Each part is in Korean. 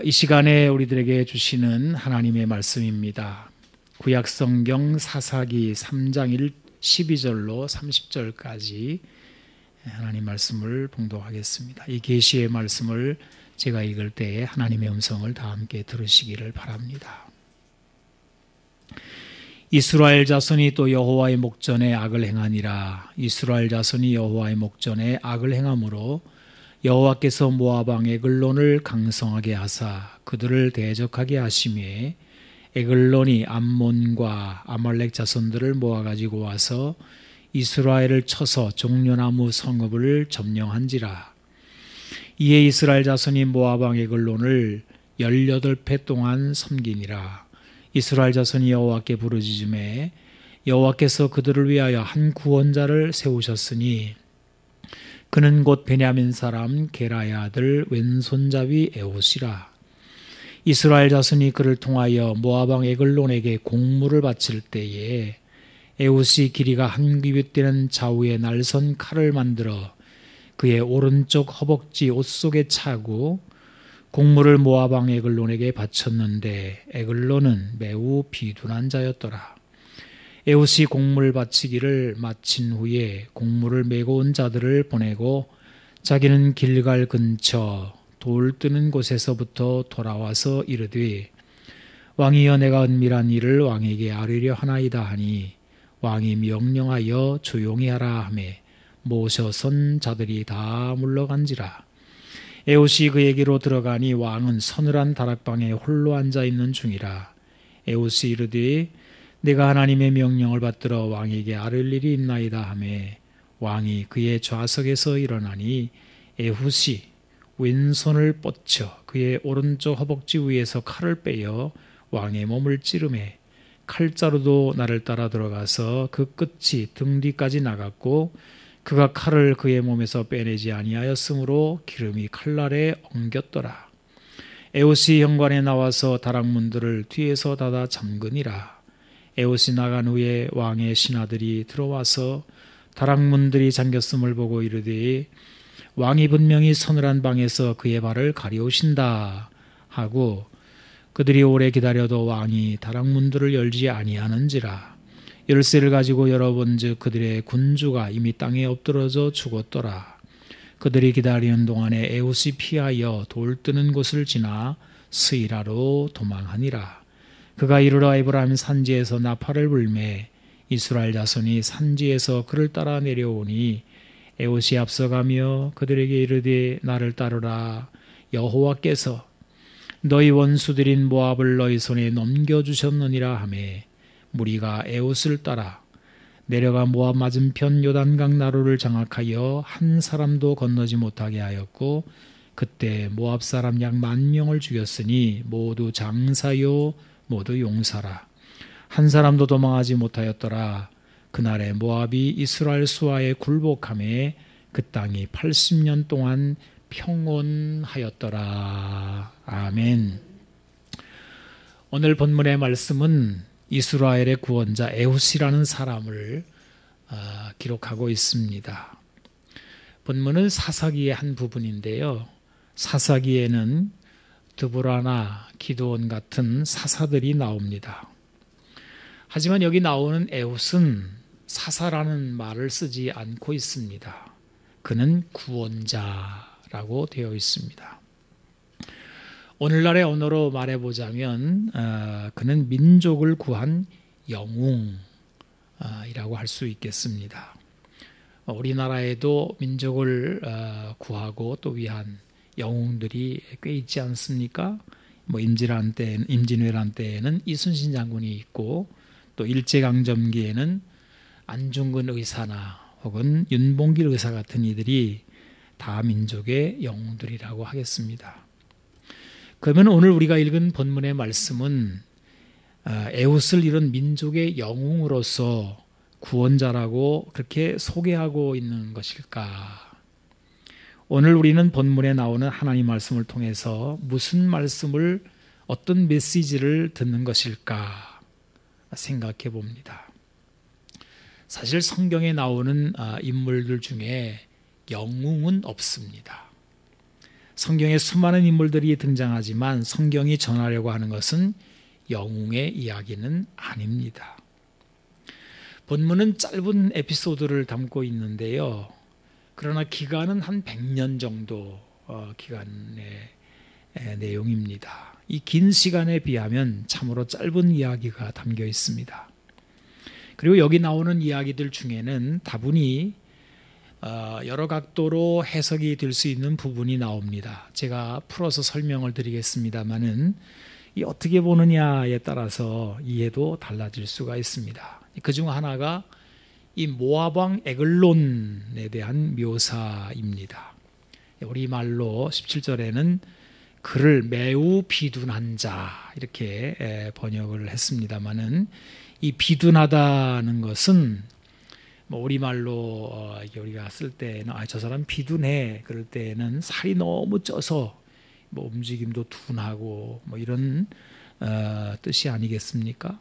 이 시간에 우리들에게 주시는 하나님의 말씀입니다. 구약성경 사사기 3장 12절로 30절까지 하나님 말씀을 봉독하겠습니다. 이 계시의 말씀을 제가 읽을 때에 하나님의 음성을 다 함께 들으시기를 바랍니다. 이스라엘 자손이 또 여호와의 목전에 악을 행하니라. 이스라엘 자손이 여호와의 목전에 악을 행함으로 여호와께서 모압 왕 에글론을 강성하게 하사 그들을 대적하게 하심에 에글론이 암몬과 아말렉 자손들을 모아가지고 와서 이스라엘을 쳐서 종려나무 성읍을 점령한지라. 이에 이스라엘 자손이 모압 왕 에글론을 18배 동안 섬기니라. 이스라엘 자손이 여호와께 부르짖음에 여호와께서 그들을 위하여 한 구원자를 세우셨으니 그는 곧 베냐민 사람 게라의 아들 왼손잡이 에옷이라. 이스라엘 자손이 그를 통하여 모압 왕 에글론에게 공물을 바칠 때에 에옷이 길이가 한 규빗 되는 좌우에 날선 칼을 만들어 그의 오른쪽 허벅지 옷 속에 차고 공물을 모압 왕 에글론에게 바쳤는데 에글론은 매우 비둔한 자였더라. 에옷이 공물 바치기를 마친 후에 공물을 메고 온 자들을 보내고 자기는 길갈 근처 돌 뜨는 곳에서부터 돌아와서 이르되 왕이여 내가 은밀한 일을 왕에게 아뢰려 하나이다 하니 왕이 명령하여 조용히 하라 하매 모셔선 자들이 다 물러간지라. 에옷이 그에게로 들어가니 왕은 서늘한 다락방에 홀로 앉아 있는 중이라. 에옷이 이르되 내가 하나님의 명령을 받들어 왕에게 아뢰 일이 있나이다 하매 왕이 그의 좌석에서 일어나니 에훗이 왼손을 뻗쳐 그의 오른쪽 허벅지 위에서 칼을 빼어 왕의 몸을 찌르매 칼자루도 나를 따라 들어가서 그 끝이 등 뒤까지 나갔고 그가 칼을 그의 몸에서 빼내지 아니하였으므로 기름이 칼날에 엉겼더라. 에옷이 현관에 나와서 다락문들을 뒤에서 닫아 잠그니라. 에옷이 나간 후에 왕의 신하들이 들어와서 다락문들이 잠겼음을 보고 이르되 왕이 분명히 서늘한 방에서 그의 발을 가리우신다 하고 그들이 오래 기다려도 왕이 다락문들을 열지 아니하는지라. 열쇠를 가지고 열어본즉 그들의 군주가 이미 땅에 엎드러져 죽었더라. 그들이 기다리는 동안에 에옷이 피하여 돌 뜨는 곳을 지나 스이라로 도망하니라. 그가 이르러 에브라임 산지에서 나팔을 불매 이스라엘 자손이 산지에서 그를 따라 내려오니 에옷이 앞서가며 그들에게 이르되 나를 따르라. 여호와께서 너희 원수들인 모압을 너희 손에 넘겨주셨느니라 하매 무리가 에옷을 따라 내려가 모압 맞은편 요단강 나루를 장악하여 한 사람도 건너지 못하게 하였고 그때 모압 사람 약 10,000명을 죽였으니 모두 장사요 모두 용사라. 한 사람도 도망하지 못하였더라. 그날에 모압이 이스라엘 수하에 굴복하매 그 땅이 80년 동안 평온하였더라. 아멘. 오늘 본문의 말씀은 이스라엘의 구원자 에훗이라는 사람을 기록하고 있습니다. 본문은 사사기의 한 부분인데요. 사사기에는 드보라나 기드온 같은 사사들이 나옵니다. 하지만 여기 나오는 에훗은 사사라는 말을 쓰지 않고 있습니다. 그는 구원자라고 되어 있습니다. 오늘날의 언어로 말해보자면 그는 민족을 구한 영웅이라고 할 수 있겠습니다. 우리나라에도 민족을 구하고 또 위한 영웅들이 꽤 있지 않습니까? 임진왜란 때에는 이순신 장군이 있고 또 일제강점기에는 안중근 의사나 혹은 윤봉길 의사 같은 이들이 다 민족의 영웅들이라고 하겠습니다. 그러면 오늘 우리가 읽은 본문의 말씀은 에훗을 이룬 민족의 영웅으로서 구원자라고 그렇게 소개하고 있는 것일까? 오늘 우리는 본문에 나오는 하나님 말씀을 통해서 무슨 말씀을 어떤 메시지를 듣는 것일까 생각해 봅니다. 사실 성경에 나오는 인물들 중에 영웅은 없습니다. 성경에 수많은 인물들이 등장하지만 성경이 전하려고 하는 것은 영웅의 이야기는 아닙니다. 본문은 짧은 에피소드를 담고 있는데요. 그러나 기간은 한 100년 정도 기간의 내용입니다. 이 긴 시간에 비하면 참으로 짧은 이야기가 담겨 있습니다. 그리고 여기 나오는 이야기들 중에는 다분히 여러 각도로 해석이 될 수 있는 부분이 나옵니다. 제가 풀어서 설명을 드리겠습니다마는 이 어떻게 보느냐에 따라서 이해도 달라질 수가 있습니다. 그중 하나가 이 모압 왕 에글론에 대한 묘사입니다. 우리말로 17절에는 그를 매우 비둔한 자 이렇게 번역을 했습니다마는 이 비둔하다는 것은 우리말로 우리가 쓸 때는 저 사람 비둔해 그럴 때는 살이 너무 쪄서 움직임도 둔하고 이런 뜻이 아니겠습니까?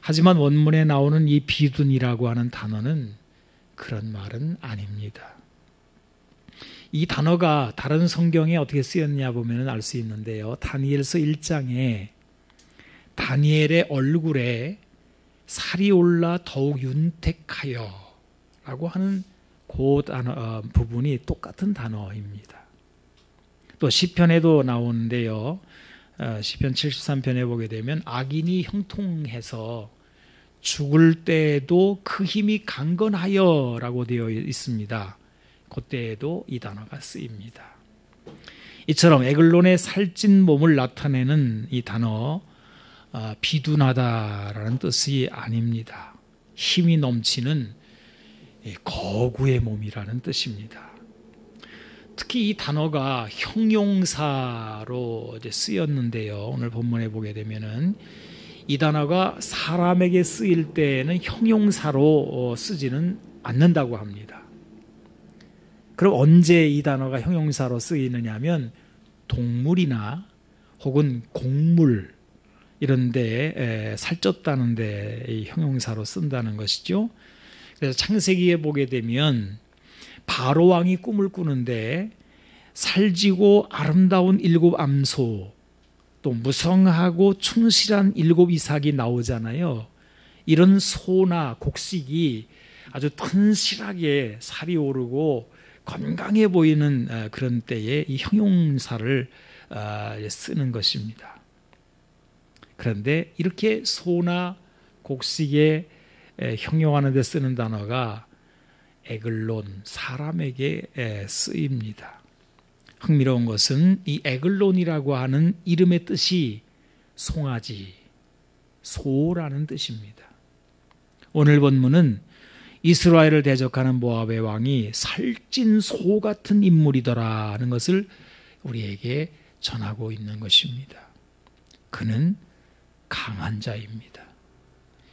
하지만 원문에 나오는 이 비둔이라고 하는 단어는 그런 말은 아닙니다. 이 단어가 다른 성경에 어떻게 쓰였냐 보면 알 수 있는데요. 다니엘서 1장에 다니엘의 얼굴에 살이 올라 더욱 윤택하여 라고 하는 그 단어, 부분이 똑같은 단어입니다. 또 시편에도 나오는데요. 시편 73편에 보게 되면 악인이 형통해서 죽을 때에도 그 힘이 강건하여 라고 되어 있습니다. 그때에도 이 단어가 쓰입니다. 이처럼 에글론의 살찐 몸을 나타내는 이 단어 비둔하다라는 뜻이 아닙니다. 힘이 넘치는 거구의 몸이라는 뜻입니다. 특히 이 단어가 형용사로 쓰였는데요. 오늘 본문에 보게 되면은 이 단어가 사람에게 쓰일 때에는 형용사로 쓰지는 않는다고 합니다. 그럼 언제 이 단어가 형용사로 쓰이느냐 하면 동물이나 혹은 곡물 이런 데 살쪘다는 데 형용사로 쓴다는 것이죠. 그래서 창세기에 보게 되면 바로 왕이 꿈을 꾸는데 살지고 아름다운 7 암소 또 무성하고 충실한 7 이삭이 나오잖아요. 이런 소나 곡식이 아주 튼실하게 살이 오르고 건강해 보이는 그런 때에 이 형용사를 쓰는 것입니다. 그런데 이렇게 소나 곡식에 형용하는 데 쓰는 단어가 에글론, 사람에게 쓰입니다. 흥미로운 것은 이 에글론이라고 하는 이름의 뜻이 송아지, 소라는 뜻입니다. 오늘 본문은 이스라엘을 대적하는 모압의 왕이 살찐 소 같은 인물이더라는 것을 우리에게 전하고 있는 것입니다. 그는 강한 자입니다.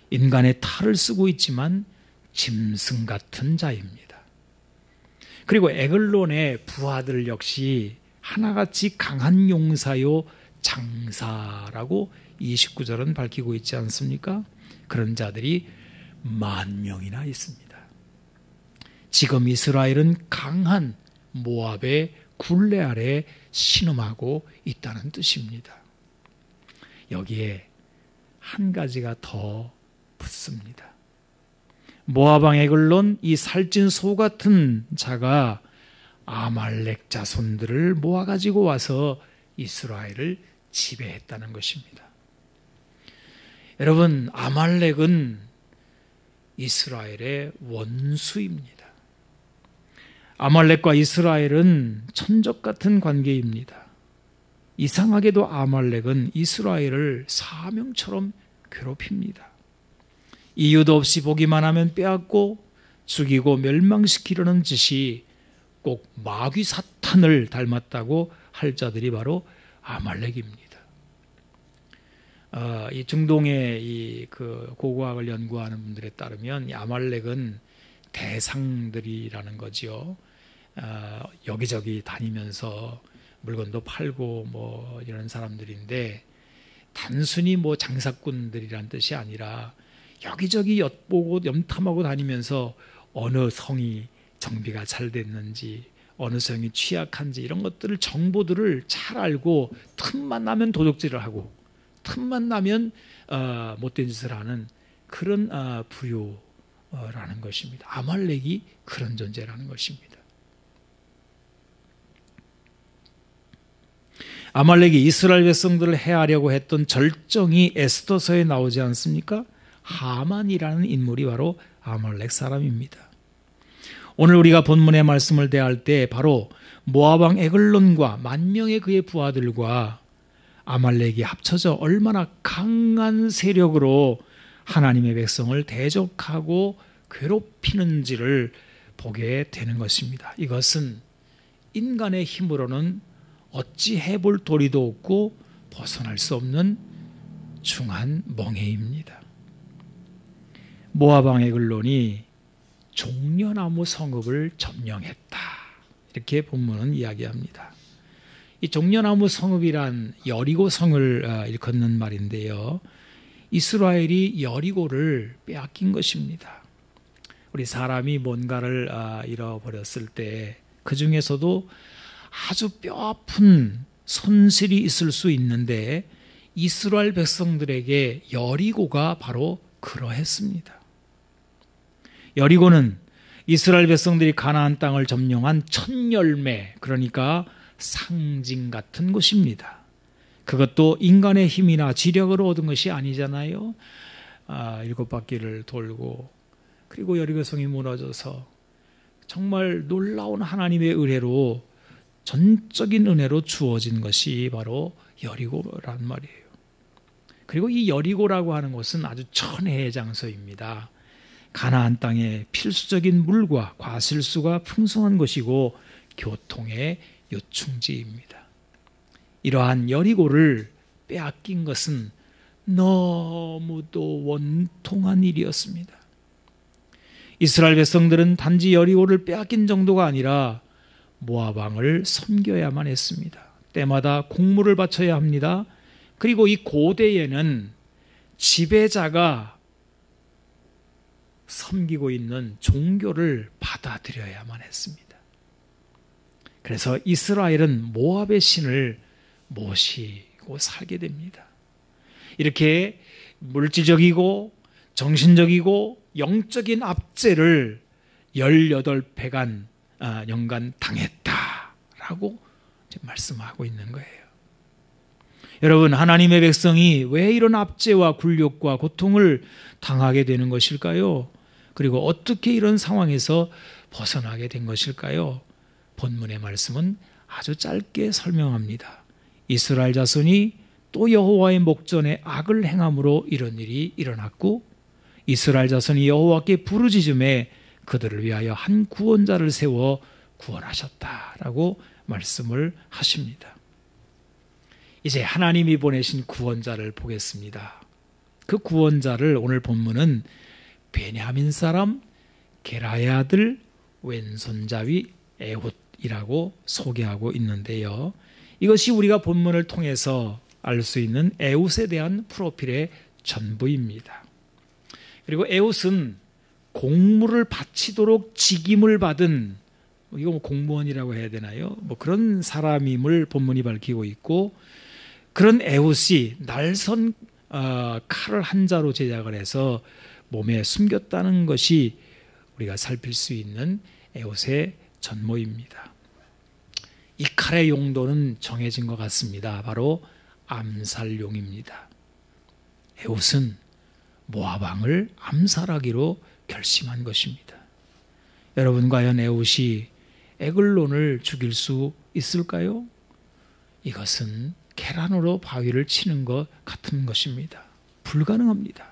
인간의 탈을 쓰고 있지만 짐승 같은 자입니다. 그리고 에글론의 부하들 역시 하나같이 강한 용사요 장사라고 29절은 밝히고 있지 않습니까? 그런 자들이 10,000명이나 있습니다. 지금 이스라엘은 강한 모압의 굴레 아래 신음하고 있다는 뜻입니다. 여기에 한 가지가 더 붙습니다. 모압 왕 에글론, 이 살찐 소 같은 자가 아말렉 자손들을 모아가지고 와서 이스라엘을 지배했다는 것입니다. 여러분, 아말렉은 이스라엘의 원수입니다. 아말렉과 이스라엘은 천적 같은 관계입니다. 이상하게도 아말렉은 이스라엘을 사명처럼 괴롭힙니다. 이유도 없이 보기만 하면 빼앗고 죽이고 멸망시키려는 짓이 꼭 마귀 사탄을 닮았다고 할 자들이 바로 아말렉입니다. 이 중동의 그 고고학을 연구하는 분들에 따르면 이 아말렉은 대상들이라는 거지요. 여기저기 다니면서 물건도 팔고 이런 사람들인데 단순히 장사꾼들이란 뜻이 아니라 여기저기 엿보고 염탐하고 다니면서 어느 성이 정비가 잘 됐는지 어느 성이 취약한지 이런 것들을 정보들을 잘 알고 틈만 나면 도적질을 하고 틈만 나면 못된 짓을 하는 그런 부류라는 것입니다. 아말렉이 그런 존재라는 것입니다. 아말렉이 이스라엘 백성들을 해하려고 했던 절정이 에스더서에 나오지 않습니까? 하만이라는 인물이 바로 아말렉 사람입니다. 오늘 우리가 본문의 말씀을 대할 때 바로 모압 왕 에글론과 만 명의 그의 부하들과 아말렉이 합쳐져 얼마나 강한 세력으로 하나님의 백성을 대적하고 괴롭히는지를 보게 되는 것입니다. 이것은 인간의 힘으로는 어찌 해볼 도리도 없고 벗어날 수 없는 중한 멍해입니다. 모압 왕 에글론이 종려나무 성읍을 점령했다. 이렇게 본문은 이야기합니다. 이 종려나무 성읍이란 여리고 성을 일컫는 말인데요. 이스라엘이 여리고를 빼앗긴 것입니다. 우리 사람이 뭔가를 잃어버렸을 때 그 중에서도 아주 뼈아픈 손실이 있을 수 있는데 이스라엘 백성들에게 여리고가 바로 그러했습니다. 여리고는 이스라엘 백성들이 가나안 땅을 점령한 첫 열매, 그러니까 상징 같은 곳입니다. 그것도 인간의 힘이나 지력으로 얻은 것이 아니잖아요. 7바퀴를 돌고 그리고 여리고 성이 무너져서 정말 놀라운 하나님의 은혜로 전적인 은혜로 주어진 것이 바로 여리고란 말이에요. 그리고 이 여리고라고 하는 곳은 아주 천혜의 장소입니다. 가나안 땅에 필수적인 물과 과실수가 풍성한 곳이고 교통의 요충지입니다. 이러한 여리고를 빼앗긴 것은 너무도 원통한 일이었습니다. 이스라엘 백성들은 단지 여리고를 빼앗긴 정도가 아니라 모압 왕을 섬겨야만 했습니다. 때마다 공물을 바쳐야 합니다. 그리고 이 고대에는 지배자가 섬기고 있는 종교를 받아들여야만 했습니다. 그래서 이스라엘은 모압의 신을 모시고 살게 됩니다. 이렇게 물질적이고 정신적이고 영적인 압제를 18년간 당했다라고 말씀하고 있는 거예요. 여러분, 하나님의 백성이 왜 이런 압제와 굴욕과 고통을 당하게 되는 것일까요? 그리고 어떻게 이런 상황에서 벗어나게 된 것일까요? 본문의 말씀은 아주 짧게 설명합니다. 이스라엘 자손이 또 여호와의 목전에 악을 행함으로 이런 일이 일어났고 이스라엘 자손이 여호와께 부르짖음에 그들을 위하여 한 구원자를 세워 구원하셨다라고 말씀을 하십니다. 이제 하나님이 보내신 구원자를 보겠습니다. 그 구원자를 오늘 본문은 베냐민 사람 게라의 아들 왼손잡이 에훗이라고 소개하고 있는데요. 이것이 우리가 본문을 통해서 알 수 있는 에훗에 대한 프로필의 전부입니다. 그리고 에훗은 공물을 바치도록 직임을 받은, 이거 공무원이라고 해야 되나요? 그런 사람임을 본문이 밝히고 있고, 그런 에훗이 날선 칼을 한 자로 제작을 해서 몸에 숨겼다는 것이 우리가 살필 수 있는 에훗의 전모입니다. 이 칼의 용도는 정해진 것 같습니다. 바로 암살용입니다. 에훗은 모압 왕을 암살하기로 결심한 것입니다. 여러분, 과연 에훗이 에글론을 죽일 수 있을까요? 이것은 계란으로 바위를 치는 것 같은 것입니다. 불가능합니다.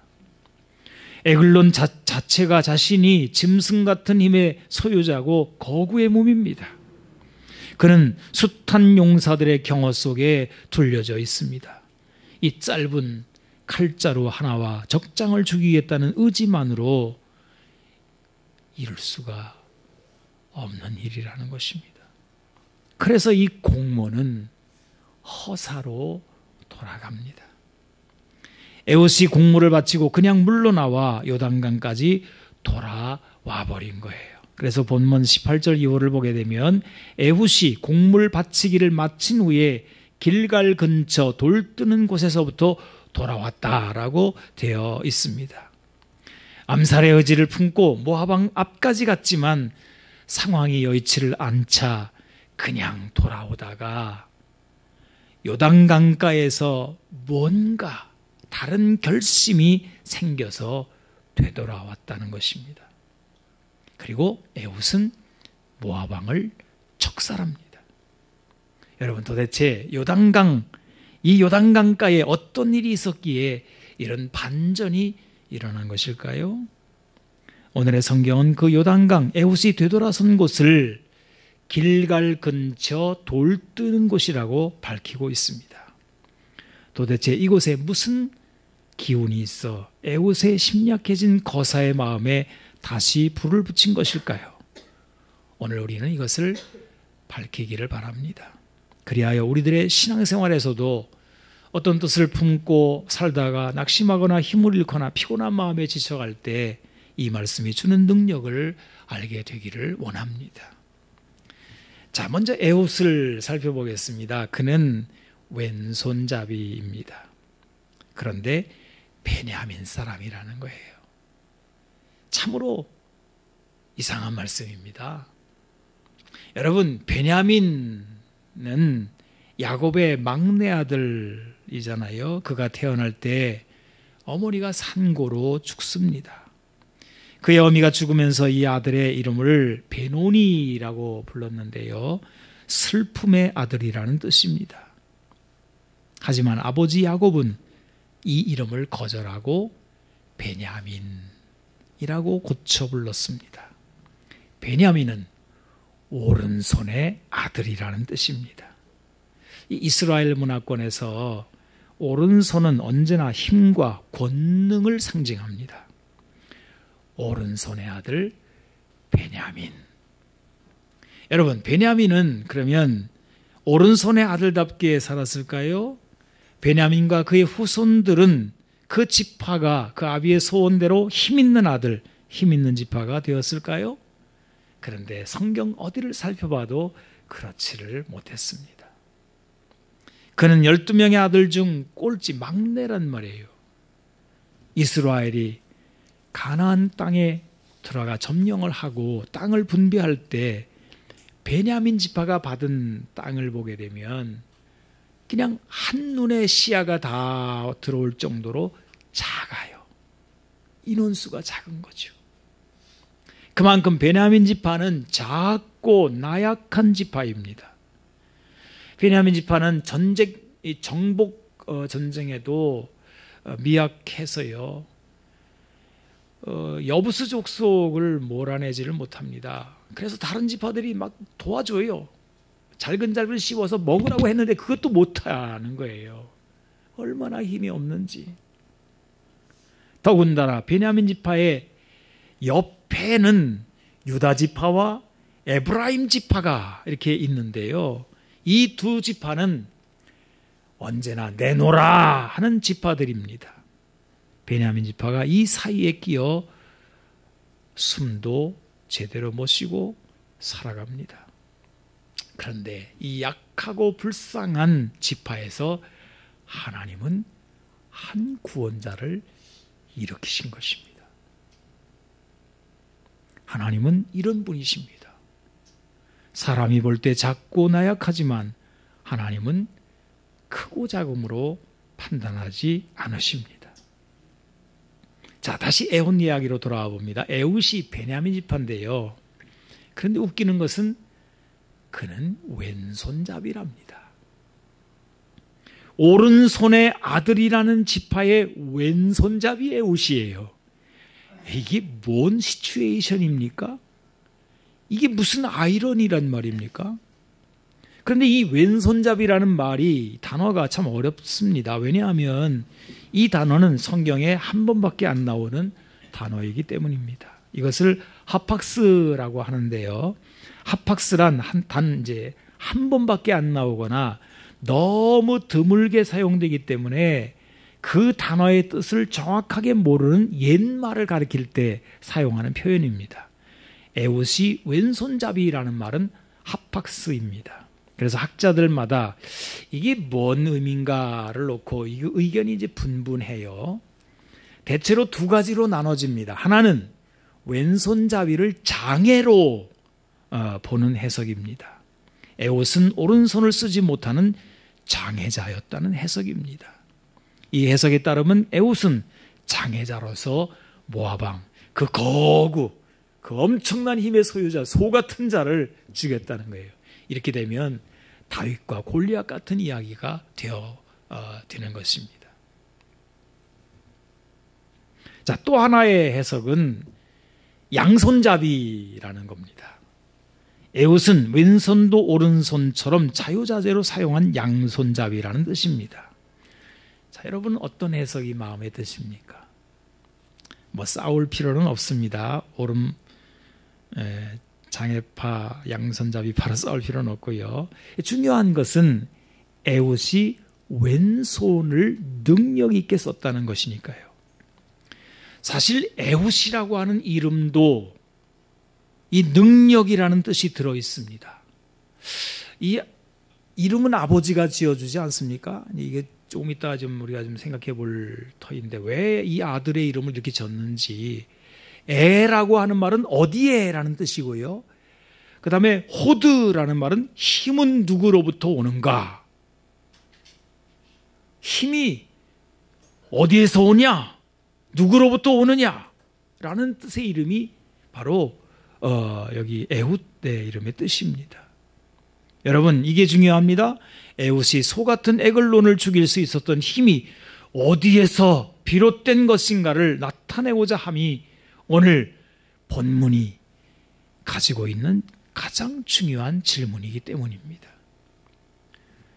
에글론 자체가 자신이 짐승 같은 힘의 소유자고 거구의 몸입니다. 그는 숱한 용사들의 경호 속에 둘려져 있습니다. 이 짧은 칼자루 하나와 적장을 죽이겠다는 의지만으로 이룰 수가 없는 일이라는 것입니다. 그래서 이 공모는 허사로 돌아갑니다. 에훗이 공물을 바치고 그냥 물러나와 요단강까지 돌아와 버린 거예요. 그래서 본문 18절 이후를 보게 되면 에훗이 곡물 바치기를 마친 후에 길갈 근처 돌 뜨는 곳에서부터 돌아왔다라고 되어 있습니다. 암살의 의지를 품고 모압 왕 앞까지 갔지만 상황이 여의치를 않자 그냥 돌아오다가 요단강가에서 뭔가 다른 결심이 생겨서 되돌아왔다는 것입니다. 그리고 에훗은 모압 왕을 척살합니다. 여러분, 도대체 이 요단강가에 어떤 일이 있었기에 이런 반전이 일어난 것일까요? 오늘의 성경은 그 요단강 에훗이 되돌아선 곳을 길갈 근처 돌 뜨는 곳이라고 밝히고 있습니다. 도대체 이곳에 무슨 기운이 있어 에훗의 심약해진 거사의 마음에 다시 불을 붙인 것일까요? 오늘 우리는 이것을 밝히기를 바랍니다. 그리하여 우리들의 신앙생활에서도 어떤 뜻을 품고 살다가 낙심하거나 힘을 잃거나 피곤한 마음에 지쳐갈 때 이 말씀이 주는 능력을 알게 되기를 원합니다. 자, 먼저 에훗을 살펴보겠습니다. 그는 왼손잡이입니다. 그런데 베냐민 사람이라는 거예요. 참으로 이상한 말씀입니다. 여러분, 베냐민은 야곱의 막내 아들이잖아요. 그가 태어날 때 어머니가 산고로 죽습니다. 그의 어미가 죽으면서 이 아들의 이름을 베노니라고 불렀는데요, 슬픔의 아들이라는 뜻입니다. 하지만 아버지 야곱은 이 이름을 거절하고 베냐민이라고 고쳐 불렀습니다. 베냐민은 오른손의 아들이라는 뜻입니다. 이 이스라엘 문화권에서 오른손은 언제나 힘과 권능을 상징합니다. 오른손의 아들 베냐민. 여러분, 베냐민은 그러면 오른손의 아들답게 살았을까요? 베냐민과 그의 후손들은 그 지파가 그 아비의 소원대로 힘있는 아들, 힘있는 지파가 되었을까요? 그런데 성경 어디를 살펴봐도 그렇지를 못했습니다. 그는 12명의 아들 중 꼴찌 막내란 말이에요. 이스라엘이 가나안 땅에 들어가 점령을 하고 땅을 분배할 때 베냐민 지파가 받은 땅을 보게 되면 그냥 한눈에 시야가 다 들어올 정도로 작아요. 인원수가 작은 거죠. 그만큼 베냐민 지파는 작고 나약한 지파입니다. 베냐민 지파는 정복 전쟁에도 미약해서요, 여부수 족속을 몰아내지를 못합니다. 그래서 다른 지파들이 막 도와줘요. 잘근잘근 씹어서 먹으라고 했는데 그것도 못하는 거예요. 얼마나 힘이 없는지. 더군다나 베냐민 지파의 옆에는 유다 지파와 에브라임 지파가 이렇게 있는데요, 이 두 지파는 언제나 내놓으라 하는 지파들입니다. 베냐민 지파가 이 사이에 끼어 숨도 제대로 못 쉬고 살아갑니다. 그런데 이 약하고 불쌍한 지파에서 하나님은 한 구원자를 일으키신 것입니다. 하나님은 이런 분이십니다. 사람이 볼 때 작고 나약하지만 하나님은 크고 작음으로 판단하지 않으십니다. 자, 다시 에훗 이야기로 돌아와 봅니다. 에훗이 베냐민 지파인데요, 그런데 웃기는 것은 그는 왼손잡이랍니다. 오른손의 아들이라는 지파의 왼손잡이 에훗이에요. 이게 뭔 시츄에이션입니까? 이게 무슨 아이러니란 말입니까? 그런데 이 왼손잡이라는 말이, 단어가 참 어렵습니다. 왜냐하면 이 단어는 성경에 한 번밖에 안 나오는 단어이기 때문입니다. 이것을 하팍스라고 하는데요, 하팍스란 한 번밖에 안 나오거나 너무 드물게 사용되기 때문에 그 단어의 뜻을 정확하게 모르는 옛말을 가리킬 때 사용하는 표현입니다. 에웃이 왼손잡이라는 말은 합학스입니다. 그래서 학자들마다 이게 뭔 의미인가를 놓고 이 의견이 이제 분분해요. 대체로 두 가지로 나눠집니다. 하나는 왼손잡이를 장애로 보는 해석입니다. 에웃은 오른손을 쓰지 못하는 장애자였다는 해석입니다. 이 해석에 따르면 에웃은 장애자로서 모압 왕, 그 거구, 그 엄청난 힘의 소유자, 소 같은 자를 죽였다는 거예요. 이렇게 되면 다윗과 골리앗 같은 이야기가 되는 것입니다. 자, 또 하나의 해석은 양손잡이라는 겁니다. 에웃은 왼손도 오른손처럼 자유자재로 사용한 양손잡이라는 뜻입니다. 자, 여러분 어떤 해석이 마음에 드십니까? 뭐 싸울 필요는 없습니다. 장애파, 양손잡이파로 싸울 필요는 없고요. 중요한 것은 에웃이 왼손을 능력 있게 썼다는 것이니까요. 사실 에웃이라고 하는 이름도 이 능력이라는 뜻이 들어 있습니다. 이 이름은 아버지가 지어주지 않습니까? 이게 조금 이따 우리가 생각해 볼 터인데 왜 이 아들의 이름을 이렇게 졌는지. 에라고 하는 말은 어디에라는 뜻이고요. 그 다음에 호드라는 말은 힘은 누구로부터 오는가? 힘이 어디에서 오냐? 누구로부터 오느냐? 라는 뜻의 이름이 바로 여기 에훗의 이름의 뜻입니다. 여러분 이게 중요합니다. 에훗이 소 같은 에글론을 죽일 수 있었던 힘이 어디에서 비롯된 것인가를 나타내고자 함이 오늘 본문이 가지고 있는 가장 중요한 질문이기 때문입니다.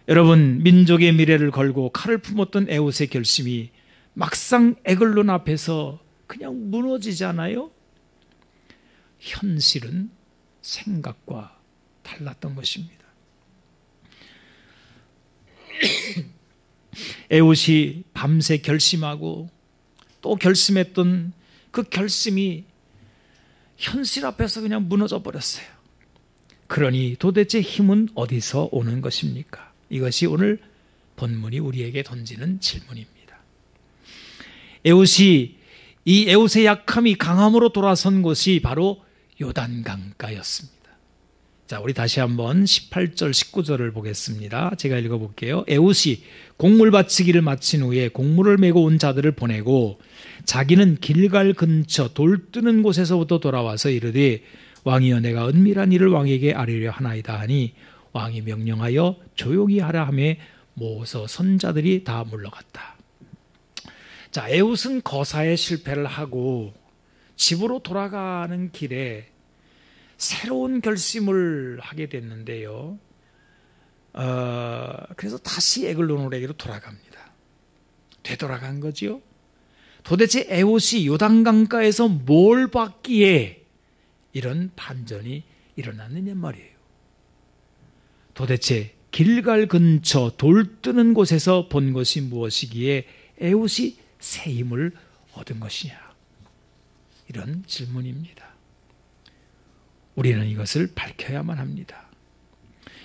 여러분 민족의 미래를 걸고 칼을 품었던 에훗의 결심이 막상 에글론 앞에서 그냥 무너지잖아요. 현실은 생각과 달랐던 것입니다. 에훗이 밤새 결심하고 또 결심했던 그 결심이 현실 앞에서 그냥 무너져 버렸어요. 그러니 도대체 힘은 어디서 오는 것입니까? 이것이 오늘 본문이 우리에게 던지는 질문입니다. 에훗이 이 에훗의 약함이 강함으로 돌아선 곳이 바로 요단강가였습니다. 자, 우리 다시 한번 18절 19절을 보겠습니다. 제가 읽어볼게요. 에훗이 곡물 바치기를 마친 후에 곡물을 메고 온 자들을 보내고 자기는 길갈 근처 돌 뜨는 곳에서부터 돌아와서 이르되 왕이여 내가 은밀한 일을 왕에게 아뢰려 하나이다 하니 왕이 명령하여 조용히 하라 하매 모서 선자들이 다 물러갔다. 자, 에훗은 거사에 실패를 하고 집으로 돌아가는 길에 새로운 결심을 하게 됐는데요. 그래서 다시 에글론에게로 돌아갑니다. 되돌아간 거지요. 도대체 에훗이 요단강가에서 뭘 봤기에 이런 반전이 일어났느냐 말이에요. 도대체 길갈 근처 돌 뜨는 곳에서 본 것이 무엇이기에 에훗이 새 힘을 얻은 것이냐. 이런 질문입니다. 우리는 이것을 밝혀야만 합니다.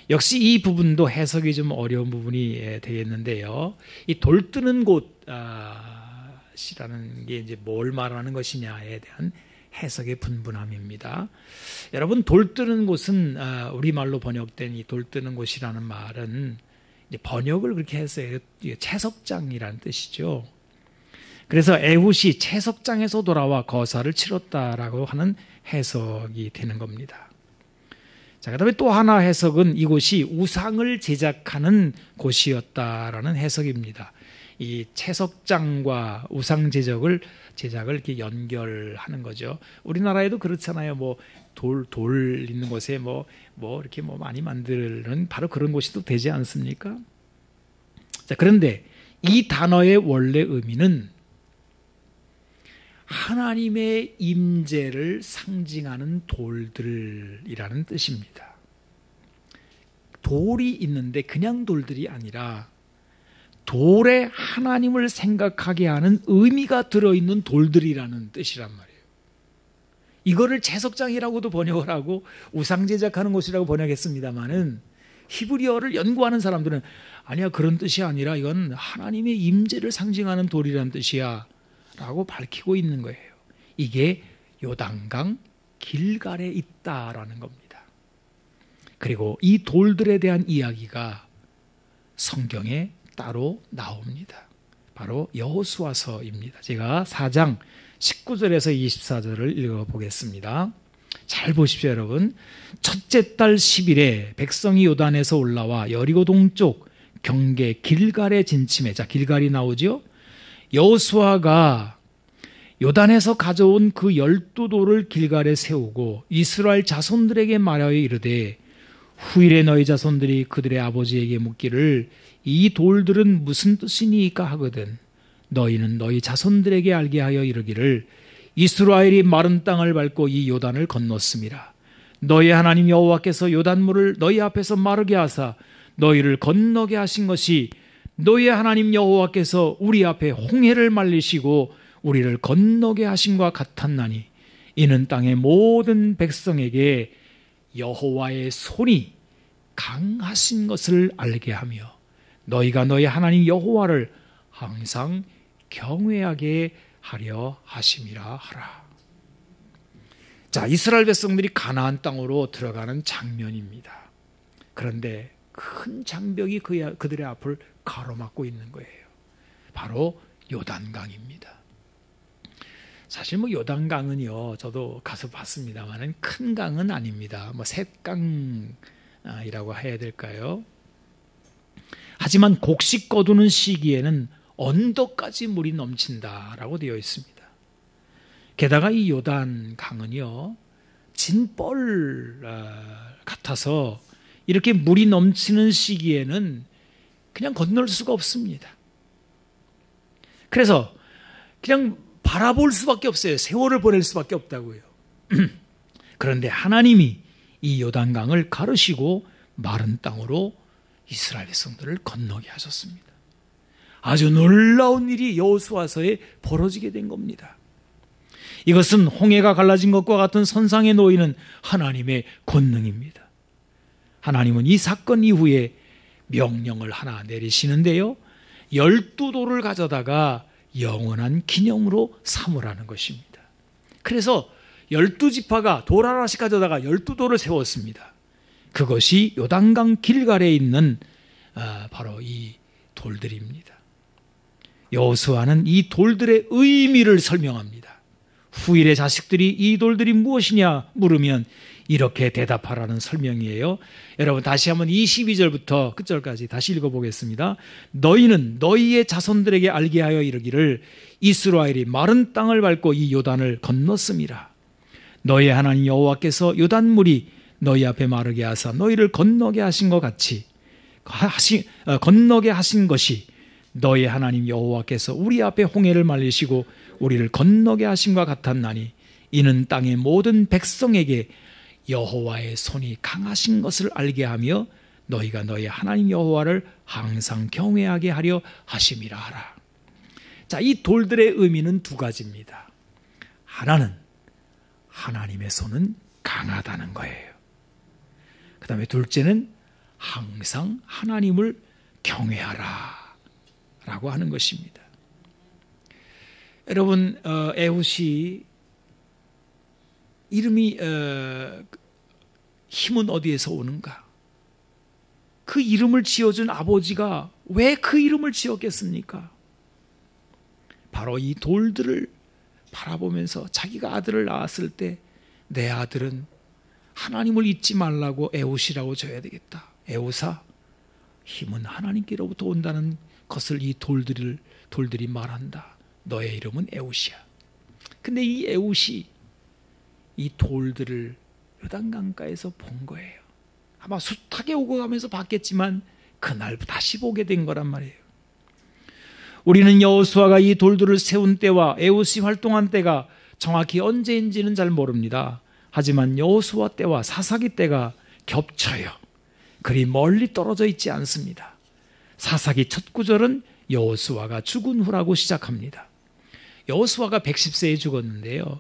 역시 이 부분도 해석이 좀 어려운 부분이 되겠는데요. 이 돌 뜨는 곳이라는 게 이제 뭘 말하는 것이냐에 대한 해석의 분분함입니다. 여러분 돌 뜨는 곳은 우리말로 번역된 이 돌 뜨는 곳이라는 말은 이제 번역을 그렇게 했어요. 채석장이라는 뜻이죠. 그래서 에훗이 채석장에서 돌아와 거사를 치렀다라고 하는 해석이 되는 겁니다. 자, 그다음에 또 하나 해석은 이곳이 우상을 제작하는 곳이었다라는 해석입니다. 이 채석장과 우상 제작을 이렇게 연결하는 거죠. 우리나라에도 그렇잖아요. 뭐 돌 있는 곳에 뭐 이렇게 많이 만드는 바로 그런 곳이 또 되지 않습니까? 자, 그런데 이 단어의 원래 의미는 하나님의 임재를 상징하는 돌들이라는 뜻입니다. 돌이 있는데 그냥 돌들이 아니라 돌에 하나님을 생각하게 하는 의미가 들어있는 돌들이라는 뜻이란 말이에요. 이거를 채석장이라고도 번역을 하고 우상 제작하는 곳이라고 번역했습니다마는 히브리어를 연구하는 사람들은 아니야, 그런 뜻이 아니라 이건 하나님의 임재를 상징하는 돌이라는 뜻이야 라고 밝히고 있는 거예요. 이게 요단강 길갈에 있다라는 겁니다. 그리고 이 돌들에 대한 이야기가 성경에 따로 나옵니다. 바로 여호수아서입니다. 제가 4장 19절에서 24절을 읽어보겠습니다. 잘 보십시오, 여러분. 첫째 달 10일에 백성이 요단에서 올라와 여리고 동쪽 경계 길갈에 진침해. 자, 길갈이 나오죠. 여호수아가 요단에서 가져온 그 12돌을 길갈에 세우고 이스라엘 자손들에게 말하여 이르되 후일에 너희 자손들이 그들의 아버지에게 묻기를 이 돌들은 무슨 뜻이니까 하거든 너희는 너희 자손들에게 알게 하여 이르기를 이스라엘이 마른 땅을 밟고 이 요단을 건넜음이라. 너희 하나님 여호와께서 요단물을 너희 앞에서 마르게 하사 너희를 건너게 하신 것이 너희 하나님 여호와께서 우리 앞에 홍해를 말리시고 우리를 건너게 하심과 같았나니 이는 땅의 모든 백성에게 여호와의 손이 강하신 것을 알게 하며 너희가 너희 하나님 여호와를 항상 경외하게 하려 하심이라 하라. 자, 이스라엘 백성들이 가나안 땅으로 들어가는 장면입니다. 그런데 큰 장벽이 그들의 앞을 가로막고 있는 거예요. 바로 요단강입니다. 사실 요단강은요, 저도 가서 봤습니다만은 큰 강은 아닙니다. 셋강이라고 해야 될까요? 하지만 곡식 거두는 시기에는 언덕까지 물이 넘친다라고 되어 있습니다. 게다가 이 요단강은요, 진뻘 같아서 이렇게 물이 넘치는 시기에는 그냥 건널 수가 없습니다. 그래서 그냥 바라볼 수밖에 없어요. 세월을 보낼 수밖에 없다고요. 그런데 하나님이 이 요단강을 가르시고 마른 땅으로 이스라엘 백성들을 건너게 하셨습니다. 아주 놀라운 일이 여호수아서에 벌어지게 된 겁니다. 이것은 홍해가 갈라진 것과 같은 선상에 놓이는 하나님의 권능입니다. 하나님은 이 사건 이후에 명령을 하나 내리시는데요, 12돌을 가져다가 영원한 기념으로 삼으라는 것입니다. 그래서 12지파가 돌 하나씩 가져다가 12돌을 세웠습니다. 그것이 요단강 길갈에 있는 바로 이 돌들입니다. 여호수아는 이 돌들의 의미를 설명합니다. 후일의 자식들이 이 돌들이 무엇이냐 물으면 이렇게 대답하라는 설명이에요. 여러분 다시 한번 22절부터 끝절까지 다시 읽어보겠습니다. 너희는 너희의 자손들에게 알게 하여 이르기를 이스라엘이 마른 땅을 밟고 이 요단을 건넜음이라. 너희 하나님 여호와께서 요단물이 너희 앞에 마르게 하사 너희를 건너게 하신 것 같이 건너게 하신 것이 너희 하나님 여호와께서 우리 앞에 홍해를 말리시고 우리를 건너게 하심과 같았나니 이는 땅의 모든 백성에게 여호와의 손이 강하신 것을 알게 하며 너희가 너희 하나님 여호와를 항상 경외하게 하려 하심이라 하라. 자, 이 돌들의 의미는 두 가지입니다. 하나는 하나님의 손은 강하다는 거예요. 그 다음에 둘째는 항상 하나님을 경외하라 라고 하는 것입니다. 여러분, 에훗이 이름이 힘은 어디에서 오는가? 그 이름을 지어준 아버지가 왜 그 이름을 지었겠습니까? 바로 이 돌들을 바라보면서 자기가 아들을 낳았을 때 내 아들은 하나님을 잊지 말라고 에훗이라고 줘야 되겠다. 에훗아, 힘은 하나님께로부터 온다는 것을 이 돌들이 말한다. 너의 이름은 에훗이야. 근데 이 에훗이 이 돌들을 요단강가에서 본 거예요. 아마 숱하게 오고 가면서 봤겠지만 그날 다시 보게 된 거란 말이에요. 우리는 여호수아가 이 돌들을 세운 때와 에훗이 활동한 때가 정확히 언제인지는 잘 모릅니다. 하지만 여호수아 때와 사사기 때가 겹쳐요. 그리 멀리 떨어져 있지 않습니다. 사사기 첫 구절은 여호수아가 죽은 후라고 시작합니다. 여호수아가 110세에 죽었는데요.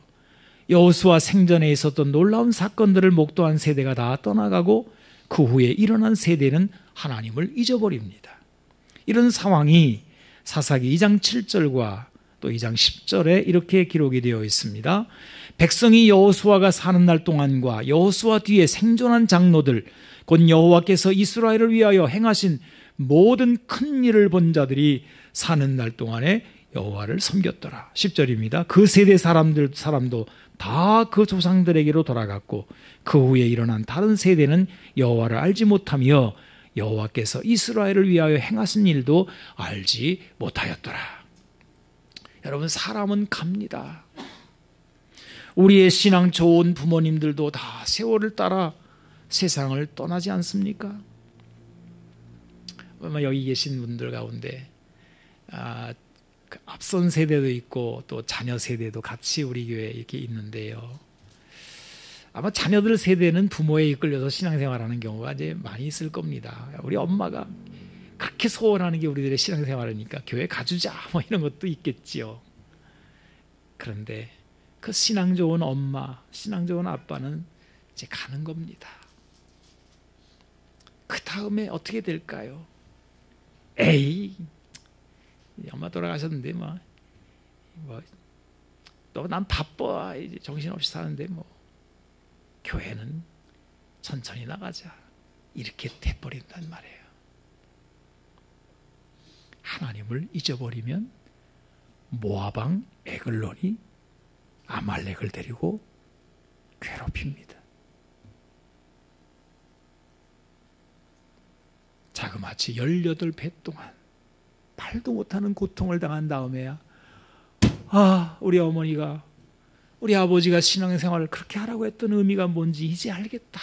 여호수아 생전에 있었던 놀라운 사건들을 목도한 세대가 다 떠나가고 그 후에 일어난 세대는 하나님을 잊어버립니다. 이런 상황이 사사기 2장 7절과 또 2장 10절에 이렇게 기록이 되어 있습니다. 백성이 여호수아가 사는 날 동안과 여호수아 뒤에 생존한 장로들 곧 여호와께서 이스라엘을 위하여 행하신 모든 큰 일을 본 자들이 사는 날 동안에 여호와를 섬겼더라. 10절입니다. 그 세대 사람도 다 그 조상들에게로 돌아갔고 그 후에 일어난 다른 세대는 여호와를 알지 못하며 여호와께서 이스라엘을 위하여 행하신 일도 알지 못하였더라. 여러분, 사람은 갑니다. 우리의 신앙 좋은 부모님들도 다 세월을 따라 세상을 떠나지 않습니까? 아마 여기 계신 분들 가운데 그 앞선 세대도 있고 또 자녀 세대도 같이 우리 교회에 이렇게 있는데요. 아마 자녀들 세대는 부모에 이끌려서 신앙생활하는 경우가 이제 많이 있을 겁니다. 우리 엄마가 그렇게 소원하는 게 우리들의 신앙생활이니까 교회 가주자 뭐 이런 것도 있겠지요. 그런데 그 신앙 좋은 엄마, 신앙 좋은 아빠는 이제 가는 겁니다. 그 다음에 어떻게 될까요? 에이, 엄마 돌아가셨는데 또 난 바빠, 이제 정신없이 사는데 교회는 천천히 나가자, 이렇게 돼버린단 말이에요. 하나님을 잊어버리면 모압 왕 에글론이 아말렉을 데리고 괴롭힙니다. 자그마치 18배 동안 말도 못하는 고통을 당한 다음에야 우리 어머니가, 우리 아버지가 신앙생활을 그렇게 하라고 했던 의미가 뭔지 이제 알겠다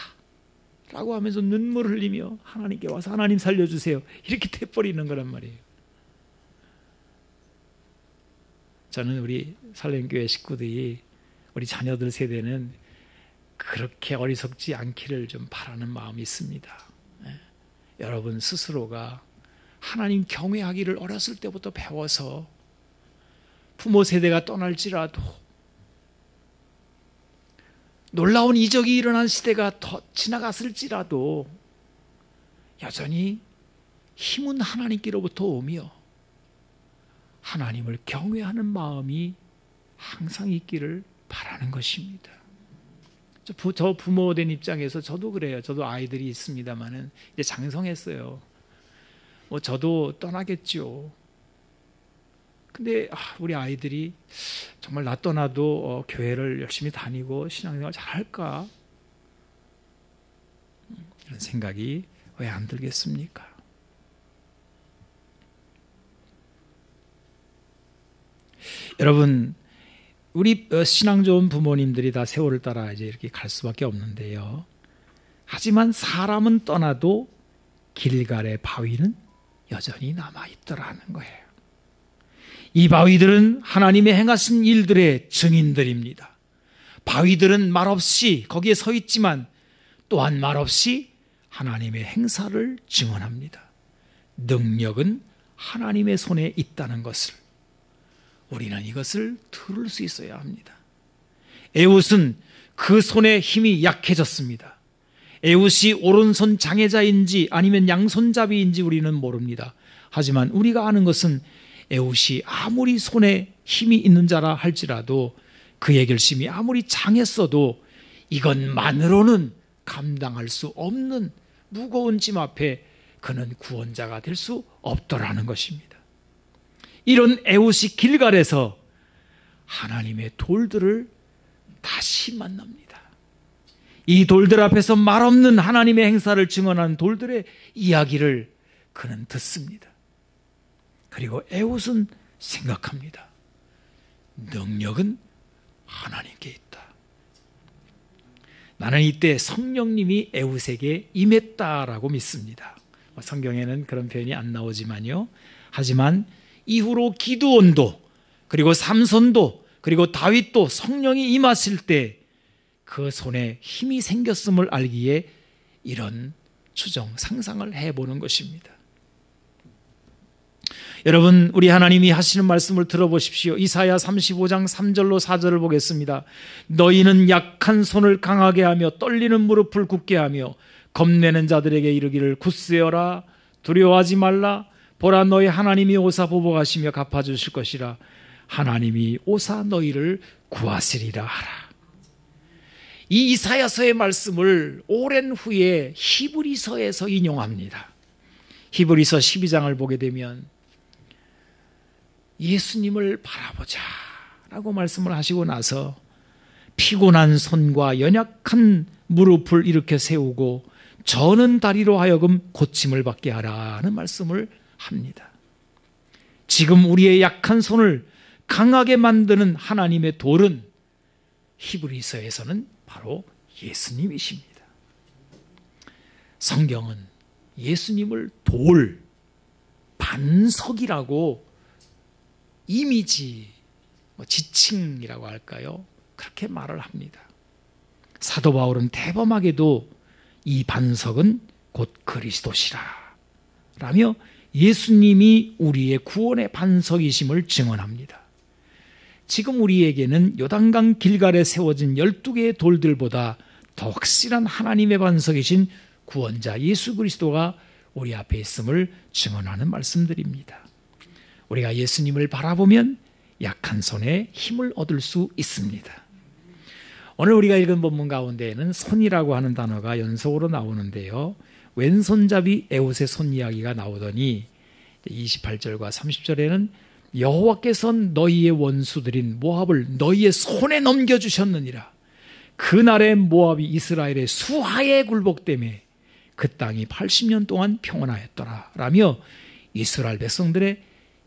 라고 하면서 눈물 흘리며 하나님께 와서 하나님 살려주세요, 이렇게 돼버리는 거란 말이에요. 저는 우리 살렘교회 식구들이, 우리 자녀들 세대는 그렇게 어리석지 않기를 좀 바라는 마음이 있습니다. 여러분 스스로가 하나님 경외하기를 어렸을 때부터 배워서 부모 세대가 떠날지라도, 놀라운 이적이 일어난 시대가 더 지나갔을지라도 여전히 힘은 하나님께로부터 오며 하나님을 경외하는 마음이 항상 있기를 바라는 것입니다. 저 부모된 입장에서 저도 그래요. 저도 아이들이 있습니다만은 이제 장성했어요. 저도 떠나겠죠. 근데 우리 아이들이 정말 나 떠나도 교회를 열심히 다니고 신앙생활 잘할까? 이런 생각이 왜 안 들겠습니까? 여러분, 우리 신앙 좋은 부모님들이 다 세월을 따라 이제 이렇게 갈 수밖에 없는데요. 하지만 사람은 떠나도 길갈의 바위는 여전히 남아있더라는 거예요. 이 바위들은 하나님의 행하신 일들의 증인들입니다. 바위들은 말없이 거기에 서 있지만 또한 말없이 하나님의 행사를 증언합니다. 능력은 하나님의 손에 있다는 것을 우리는 이것을 들을 수 있어야 합니다. 에훗은 그 손의 힘이 약해졌습니다. 에훗이 오른손 장애자인지 아니면 양손잡이인지 우리는 모릅니다. 하지만 우리가 아는 것은 에훗이 아무리 손에 힘이 있는 자라 할지라도 그의 결심이 아무리 장했어도 이것만으로는 감당할 수 없는 무거운 짐 앞에 그는 구원자가 될 수 없더라는 것입니다. 이런 에훗이 길갈에서 하나님의 돌들을 다시 만납니다. 이 돌들 앞에서 말없는 하나님의 행사를 증언한 돌들의 이야기를 그는 듣습니다. 그리고 에훗은 생각합니다. 능력은 하나님께 있다. 나는 이때 성령님이 에훗에게 임했다라고 믿습니다. 성경에는 그런 표현이 안 나오지만요. 하지만 이후로 기드온도 그리고 삼손도 그리고 다윗도 성령이 임하실 때 그 손에 힘이 생겼음을 알기에 이런 추정, 상상을 해보는 것입니다. 여러분, 우리 하나님이 하시는 말씀을 들어보십시오. 이사야 35장 3절로 4절을 보겠습니다. 너희는 약한 손을 강하게 하며 떨리는 무릎을 굳게 하며 겁내는 자들에게 이르기를 굳세어라, 두려워하지 말라. 보라, 너희 하나님이 오사 보복하시며 갚아주실 것이라. 하나님이 오사 너희를 구하시리라 하라. 이 이사야서의 말씀을 오랜 후에 히브리서에서 인용합니다. 히브리서 12장을 보게 되면 예수님을 바라보자 라고 말씀을 하시고 나서 피곤한 손과 연약한 무릎을 일으켜 세우고 저는 다리로 하여금 고침을 받게 하라는 말씀을 합니다. 지금 우리의 약한 손을 강하게 만드는 하나님의 돌은 히브리서에서는 바로 예수님이십니다. 성경은 예수님을 돌, 반석이라고 이미지, 지칭이라고 할까요? 그렇게 말을 합니다. 사도 바울은 대범하게도 이 반석은 곧 그리스도시라 라며 예수님이 우리의 구원의 반석이심을 증언합니다. 지금 우리에게는 요단강 길갈에 세워진 12개의 돌들보다 더 확실한 하나님의 반석이신 구원자 예수 그리스도가 우리 앞에 있음을 증언하는 말씀들입니다. 우리가 예수님을 바라보면 약한 손에 힘을 얻을 수 있습니다. 오늘 우리가 읽은 본문 가운데에는 손이라고 하는 단어가 연속으로 나오는데요. 왼손잡이 에웃의 손 이야기가 나오더니 28절과 30절에는 여호와께서 너희의 원수들인 모압을 너희의 손에 넘겨주셨느니라. 그날의 모압이 이스라엘의 수하에 굴복되매 그 땅이 80년 동안 평온하였더라 라며 이스라엘 백성들의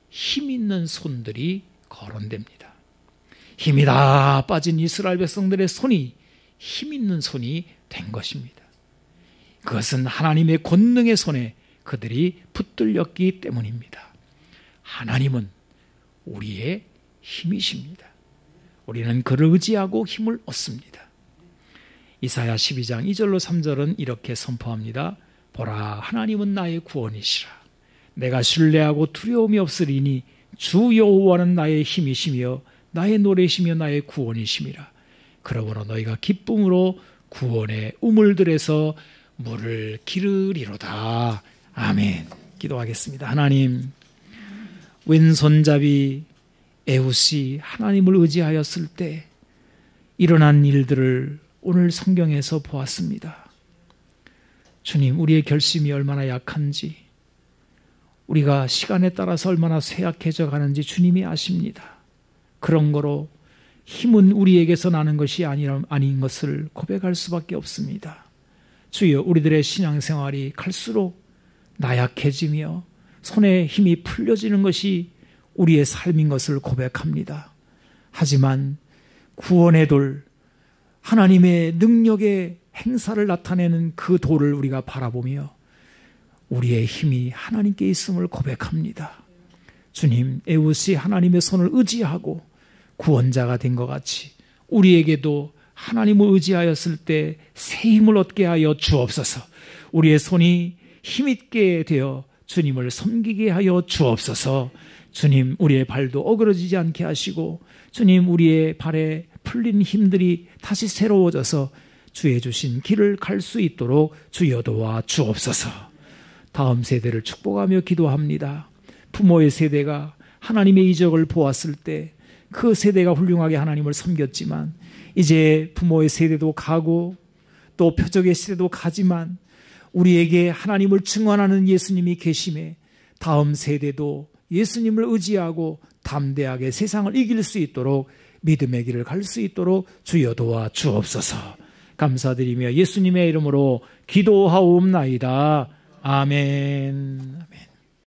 힘있는 손들이 거론됩니다. 힘이 다 빠진 이스라엘 백성들의 손이 힘있는 손이 된 것입니다. 그것은 하나님의 권능의 손에 그들이 붙들렸기 때문입니다. 하나님은 우리의 힘이십니다. 우리는 그를 의지하고 힘을 얻습니다. 이사야 12장 2절로 3절은 이렇게 선포합니다. 보라, 하나님은 나의 구원이시라. 내가 신뢰하고 두려움이 없으리니 주 여호와는 나의 힘이시며 나의 노래시며 나의 구원이심이라. 그러므로 너희가 기쁨으로 구원의 우물들에서 물을 기르리로다. 아멘. 기도하겠습니다. 하나님, 왼손잡이 에웃이 하나님을 의지하였을 때 일어난 일들을 오늘 성경에서 보았습니다. 주님, 우리의 결심이 얼마나 약한지, 우리가 시간에 따라서 얼마나 쇠약해져 가는지 주님이 아십니다. 그런 거로 힘은 우리에게서 나는 것이 아닌 것을 고백할 수밖에 없습니다. 주여, 우리들의 신앙생활이 갈수록 나약해지며 손에 힘이 풀려지는 것이 우리의 삶인 것을 고백합니다. 하지만 구원의 돌, 하나님의 능력의 행사를 나타내는 그 돌을 우리가 바라보며 우리의 힘이 하나님께 있음을 고백합니다. 주님, 에웃이 하나님의 손을 의지하고 구원자가 된 것 같이 우리에게도 하나님을 의지하였을 때 새 힘을 얻게 하여 주옵소서. 우리의 손이 힘있게 되어 주님을 섬기게 하여 주옵소서. 주님, 우리의 발도 어그러지지 않게 하시고 주님, 우리의 발에 풀린 힘들이 다시 새로워져서 주의 주신 길을 갈 수 있도록 주여 도와 주옵소서. 다음 세대를 축복하며 기도합니다. 부모의 세대가 하나님의 이적을 보았을 때 그 세대가 훌륭하게 하나님을 섬겼지만 이제 부모의 세대도 가고 또 표적의 시대도 가지만 우리에게 하나님을 증언하는 예수님이 계심에 다음 세대도 예수님을 의지하고 담대하게 세상을 이길 수 있도록 믿음의 길을 갈 수 있도록 주여 도와 주옵소서. 감사드리며 예수님의 이름으로 기도하옵나이다. 아멘. 아멘.